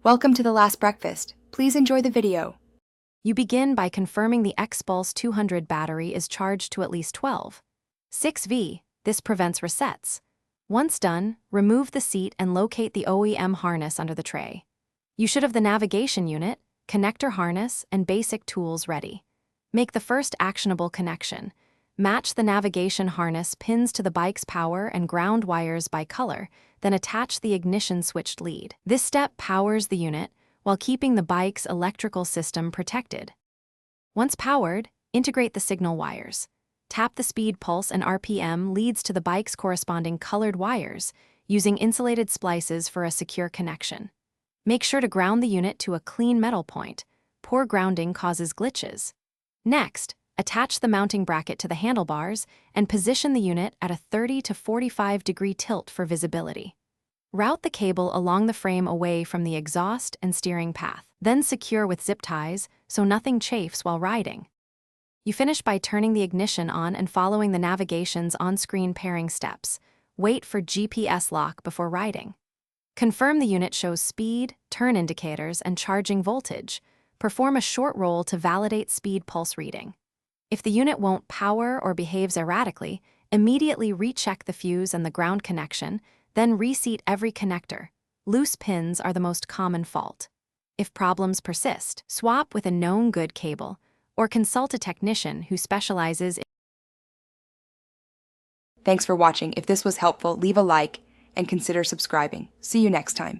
Welcome to the last breakfast. Please enjoy the video. You begin by confirming the Xpulse 200 battery is charged to at least 12.6V. This prevents resets. Once done, remove the seat and locate the OEM harness under the tray. You should have the navigation unit, connector harness, and basic tools ready. Make the first actionable connection. Match the navigation harness pins to the bike's power and ground wires by color, then attach the ignition switched lead. This step powers the unit while keeping the bike's electrical system protected. Once powered, integrate the signal wires. Tap the speed pulse and RPM leads to the bike's corresponding colored wires, using insulated splices for a secure connection. Make sure to ground the unit to a clean metal point. Poor grounding causes glitches. Next, attach the mounting bracket to the handlebars and position the unit at a 30 to 45 degree tilt for visibility. Route the cable along the frame away from the exhaust and steering path, then secure with zip ties so nothing chafes while riding. You finish by turning the ignition on and following the navigation's on-screen pairing steps. Wait for GPS lock before riding. Confirm the unit shows speed, turn indicators, and charging voltage. Perform a short roll to validate speed pulse reading. If the unit won't power or behaves erratically, immediately recheck the fuse and the ground connection, then reseat every connector. Loose pins are the most common fault. If problems persist, swap with a known good cable or consult a technician who specializes in. Thanks for watching. If this was helpful, leave a like and consider subscribing. See you next time.